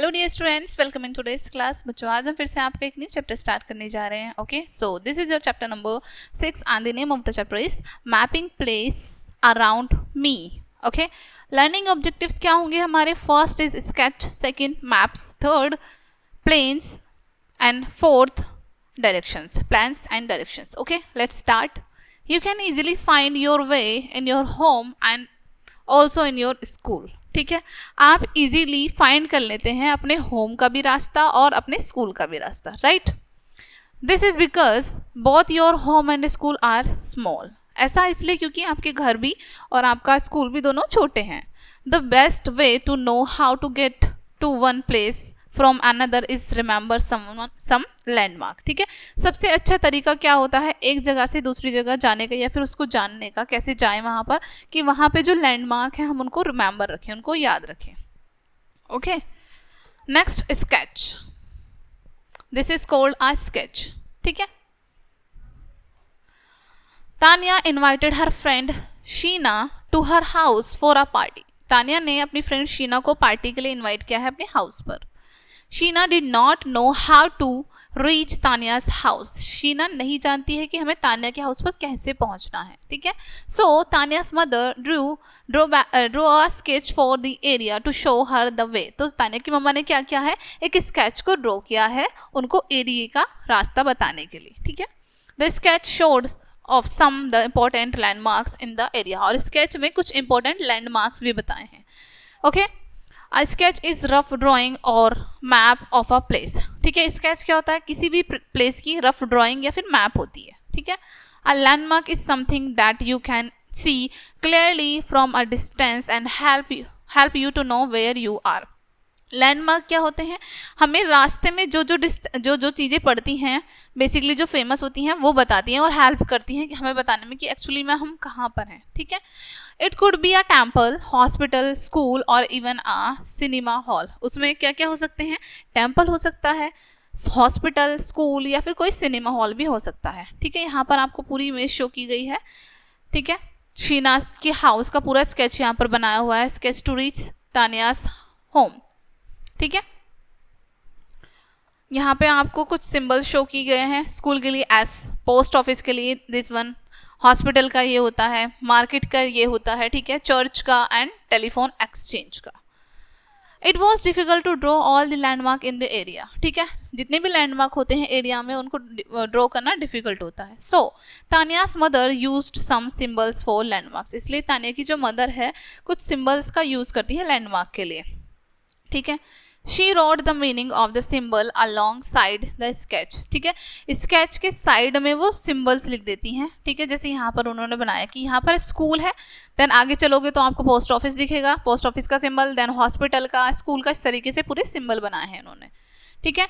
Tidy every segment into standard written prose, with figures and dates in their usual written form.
Hello dear students, welcome in today's class. बच्चों, आज हम फिर से आपका एक न्यू चैप्टर स्टार्ट करने जा रहे हैं। Okay, so this is your chapter number 6 and the name of the chapter is mapping place around me. Okay, learning objectives क्या होंगे हमारे? First is sketch, second maps, third plans and fourth directions, plans and directions. Okay, let's start. You can easily find your way in your home and also in your school. ठीक है, आप easily find कर लेते हैं अपने home का भी रास्ता और अपने स्कूल का भी रास्ता, right? This is because both your home and school are small. ऐसा इसलिए क्योंकि आपके घर भी और आपका स्कूल भी दोनों छोटे हैं। The best way to know how to get to one place from another is remember some landmark. ठीक है, सबसे अच्छा तरीका क्या होता है एक जगह से दूसरी जगह जाने का या फिर उसको जानने का, कैसे जाएं वहाँ पर, कि वहाँ पे जो लैंडमार्क है हम उनको रिमेंबर रखें, उनको याद रखें। Okay, next sketch. This is called a sketch. ठीक है, Tania invited her friend Sheena to her house for a party. Tania ने अपनी फ्रेंड शीना को पार्टी के लिए इन्वाइट किया है अपने हाउस पर। Sheena did not know how to reach Tania's house. Sheena नहीं जानती है कि हमें तानिया के हाउस पर कैसे पहुंचना है। ठीक है, so Tania's mother drew a sketch for the area to show her the way. तो तानिया की मम्मा ने क्या किया है, एक स्केच को ड्रॉ किया है उनको एरिया का रास्ता बताने के लिए। ठीक है, the sketch showed off some the important landmarks in the area. और स्केच में कुछ इंपॉर्टेंट लैंडमार्क्स भी बताए हैं। Okay, A sketch is rough drawing और map of a place. ठीक है, स्केच क्या होता है? किसी भी प्लेस की रफ ड्राइंग या फिर मैप होती है। ठीक है, a landmark is something that you can see clearly from a distance and help you to know where you are. Landmark क्या होते हैं? हमें रास्ते में जो चीज़ें पड़ती हैं, बेसिकली जो फेमस होती हैं वो बताती हैं और हेल्प करती हैं कि हमें बताने में कि एक्चुअली में हम कहाँ पर हैं। ठीक है, it could be a temple, hospital, school और इवन अ सिनेमा हॉल। उसमें क्या क्या हो सकते हैं? टेम्पल हो सकता है, हॉस्पिटल, स्कूल या फिर कोई सिनेमा हॉल भी हो सकता है। ठीक है, यहाँ पर आपको पूरी इमेज शो की गई है। ठीक है, शीना के हाउस का पूरा स्केच यहाँ पर बनाया हुआ है, स्केच टू रीच तानियाज होम। ठीक है, यहाँ पे आपको कुछ सिंबल शो की गए हैं। स्कूल के लिए एस, पोस्ट ऑफिस के लिए दिस वन, हॉस्पिटल का ये होता है, मार्केट का ये होता है, ठीक है, चर्च का एंड टेलीफोन एक्सचेंज का। It was difficult to draw all the landmark in the area. ठीक है, जितने भी लैंडमार्क होते हैं एरिया में उनको ड्रॉ करना डिफिकल्ट होता है। So Tania's mother used some symbols for landmarks. इसलिए तानिया की जो मदर है कुछ सिंबल्स का यूज करती है लैंडमार्क के लिए। ठीक है, She wrote the meaning of the symbol alongside the sketch. ठीक है, स्केच के साइड में वो सिंबल्स लिख देती हैं। ठीक है, जैसे यहाँ पर उन्होंने बनाया कि यहाँ पर स्कूल है, देन आगे चलोगे तो आपको पोस्ट ऑफिस दिखेगा, पोस्ट ऑफिस का सिंबल, देन हॉस्पिटल का, स्कूल का, इस तरीके से पूरे सिंबल बनाए हैं उन्होंने। ठीक है,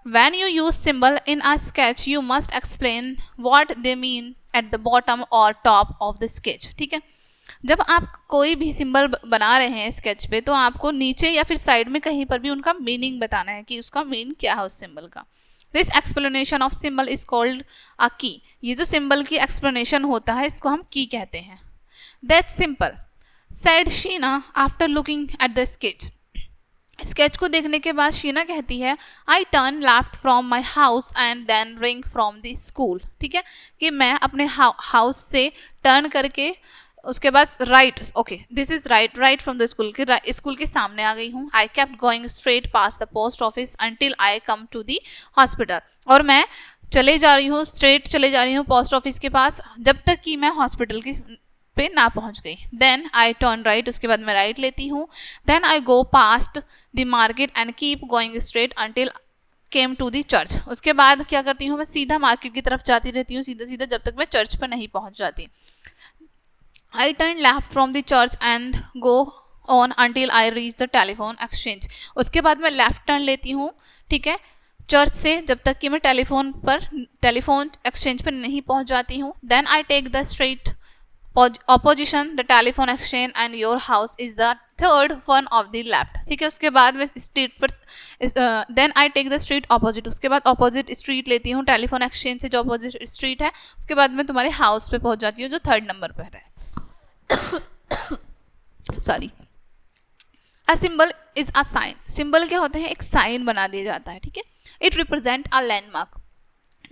When you use symbol in a sketch, you must explain what they mean at the bottom or top of the sketch. ठीक है, जब आप कोई भी सिंबल बना रहे हैं स्केच पे तो आपको नीचे या फिर साइड में कहीं पर भी उनका मीनिंग बताना है कि उसका मीन क्या है उस सिंबल का। This explanation of symbol is called अ की। ये जो सिंबल की एक्सप्लेनेशन होता है इसको हम की कहते हैं। That's simple, said Sheena after looking at the sketch. Sketch को देखने के बाद शीना कहती है, I turn left from my house and then ring from the school. ठीक है, कि मैं अपने हाउस से टर्न करके उसके बाद right, okay this is right from the school के स्कूल के सामने आ गई हूँ। I kept going straight past the post office until I come to the hospital. और मैं चले जा रही हूँ, स्ट्रेट चले जा रही हूँ पोस्ट ऑफिस के पास जब तक कि मैं हॉस्पिटल के पे ना पहुँच गई। देन आई टर्न राइट, उसके बाद मैं राइट लेती हूँ। Then I go past the market and keep going straight until came to the church. उसके बाद क्या करती हूँ, मैं सीधा मार्केट की तरफ जाती रहती हूँ, सीधा सीधा जब तक मैं चर्च पर नहीं पहुँच जाती। I turn left from the church and go on until I reach the telephone exchange. उसके बाद मैं लेफ्ट टर्न लेती हूँ, ठीक है, चर्च से जब तक कि मैं टेलीफोन एक्सचेंज पर नहीं पहुँच जाती हूँ। Then I take the street opposition the telephone exchange and your house is the third one of the left. ठीक है, उसके बाद मैं स्ट्रीट पर then I take the street opposite. उसके बाद ऑपोजिट स्ट्रीट लेती हूँ टेलीफोन एक्सचेंज से, जो ऑपोजिट स्ट्रीट है। उसके बाद मैं तुम्हारे हाउस पे पहुँच जाती हूँ जो 3rd नंबर पर है। Sorry. A symbol is a sign, symbol क्या होते हैं, एक साइन बना दिया जाता है, ठीक है। इट रिप्रेजेंट अ लैंडमार्क,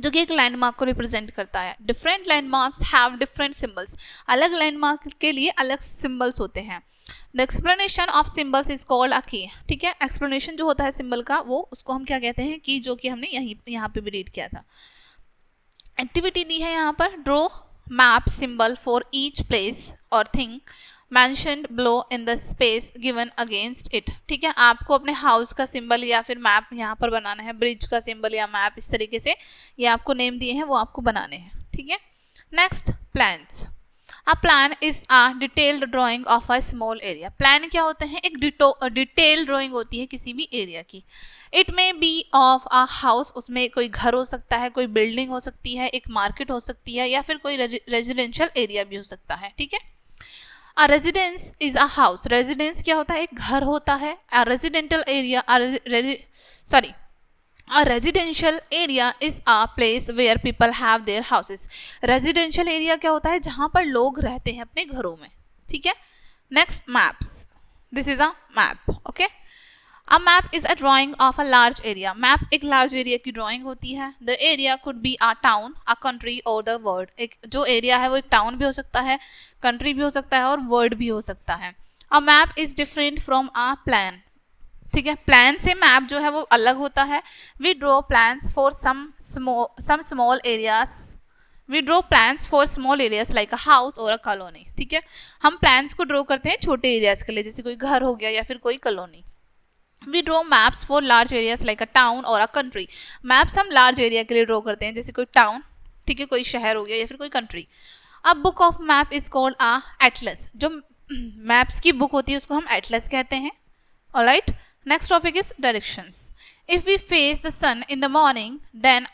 जो कि एक लैंडमार्क को रिप्रेजेंट करता है। Different landmarks have different symbols, अलग लैंडमार्क के लिए अलग सिंबल्स होते हैं। The explanation of symbols is called अ की, ठीक है। एक्सप्लेनेशन जो होता है सिंबल का, वो उसको हम क्या कहते हैं, की, जो कि हमने यहाँ पे भी रीड किया था। एक्टिविटी दी है यहाँ पर, draw map symbol for each place और thing mentioned below in the space given against it, ठीक है। आपको अपने हाउस का सिंबल या फिर मैप यहाँ पर बनाना है, ब्रिज का सिंबल या मैप, इस तरीके से ये आपको नेम दिए हैं, वो आपको बनाने हैं, ठीक है। Next, plans. A plan is a detailed drying of a small area. Plan क्या होते हैं, एक डिटेल ड्राइंग होती है किसी भी एरिया की। It may be of a house, उसमें कोई घर हो सकता है, कोई बिल्डिंग हो सकती है, एक मार्केट हो सकती है, या फिर कोई रेजिडेंशियल एरिया भी हो सकता है, ठीक है। A residence is a house. Residence क्या होता है, एक घर होता है। A residential area, a residential area is a place where people have their houses. Residential area क्या होता है, जहाँ पर लोग रहते हैं अपने घरों में, ठीक है। Next, maps. This is a map, okay. A map is a drawing of a large area. Map एक large area की drawing होती है। The area could be a town, a country or the world. एक जो area है वो एक town भी हो सकता है, country भी हो सकता है और word भी हो सकता है। A map is different from a plan. ठीक है, plan से map जो है वो अलग होता है। We draw plans for some small areas. We draw plans for small areas like a house or a colony. ठीक है, हम plans को draw करते हैं छोटे areas के लिए, जैसे कोई घर हो गया या फिर कोई colony. We draw maps for large areas like a town or a country. Maps हम large area के लिए draw करते हैं, जैसे कोई town, ठीक है, कोई शहर हो गया या फिर कोई country. A book of map is called a atlas. जो maps की book होती है उसको हम atlas कहते हैं. Alright. Next topic is directions. If we face the sun in the morning, then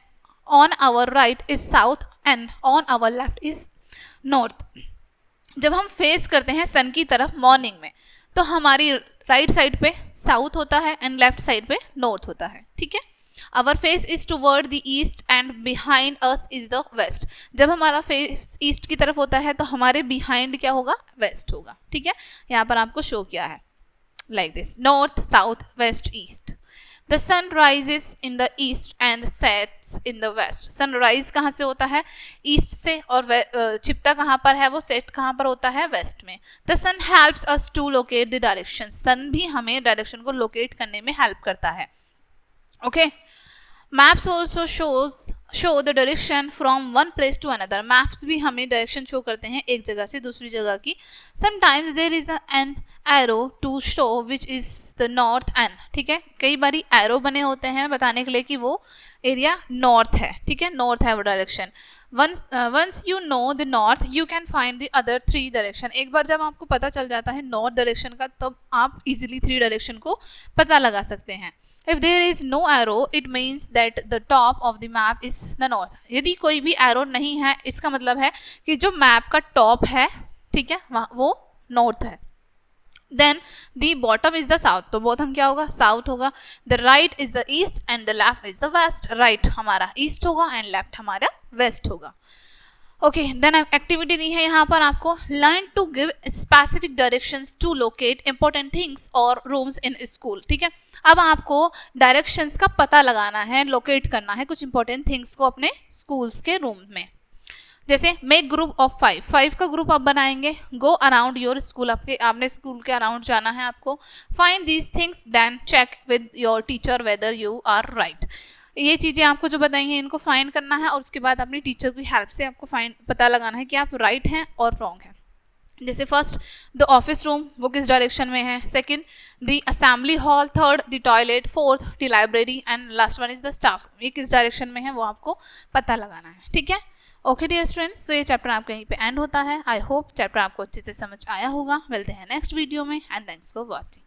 on our right is south and on our left is north. जब हम face करते हैं sun की तरफ morning में, तो हमारी राइट साइड पे साउथ होता है एंड लेफ्ट साइड पे नॉर्थ होता है, ठीक है। Our face is toward the east and behind us is the west. जब हमारा फेस ईस्ट की तरफ होता है तो हमारे बिहाइंड क्या होगा, वेस्ट होगा, ठीक है। यहाँ पर आपको शो किया है like this, north, south, west, east. The sun rises in the east and sets in the west. Sunrise कहाँ से होता है, ईस्ट से, और छिपता कहाँ पर है, वो सेट कहाँ पर होता है, वेस्ट में। The sun helps us to locate the direction. Sun भी हमें डायरेक्शन को लोकेट करने में हेल्प करता है, okay. Maps also show the direction from one place to another. Maps भी हमें डायरेक्शन शो करते हैं एक जगह से दूसरी जगह की। Sometimes there is an arrow to show which is the north end, ठीक है। कई बारी एरो बने होते हैं बताने के लिए कि वो एरिया नॉर्थ है, ठीक है, नॉर्थ है वो direction. Once you know the north you can find the other 3 direction. एक बार जब आपको पता चल जाता है नॉर्थ डायरेक्शन का, तब आप इजिली 3 डायरेक्शन को पता लगा सकते हैं। If there is no arrow, it means that the top of the map is the north. यदि कोई भी arrow नहीं है, इसका मतलब है कि जो मैप का टॉप है, ठीक है, वो नॉर्थ है। Then the bottom is the south. तो bottom क्या होगा, साउथ होगा। The right is the east and the left is the west. Right हमारा ईस्ट होगा and left हमारा वेस्ट होगा। ओके, देन एक्टिविटी दी है यहाँ पर आपको, learn to give specific directions to locate important things और रूम्स इन स्कूल, ठीक है। अब आपको डायरेक्शंस का पता लगाना है, लोकेट करना है कुछ इंपॉर्टेंट थिंग्स को अपने स्कूल्स के रूम में। जैसे मेक ग्रुप ऑफ 5 का ग्रुप आप बनाएंगे। गो अराउंड योर स्कूल, आपने स्कूल के अराउंड जाना है आपको। Find these things then check with your teacher whether you are right. ये चीज़ें आपको जो बताई हैं इनको फाइंड करना है और उसके बाद अपनी टीचर की हेल्प से आपको पता लगाना है कि आप राइट हैं और रॉन्ग हैं। जैसे फर्स्ट द ऑफिस रूम, वो किस डायरेक्शन में है। Second the assembly hall, third the toilet, fourth the library and last one is the staff. ये किस डायरेक्शन में है वो आपको पता लगाना है, ठीक है। ओके डियर स्टूडेंट्स, तो ये चैप्टर आपका यहीं पे एंड होता है। आई होप चैप्टर आपको अच्छे से समझ आया होगा। मिलते हैं नेक्स्ट वीडियो में एंड थैंक्स फॉर वॉचिंग।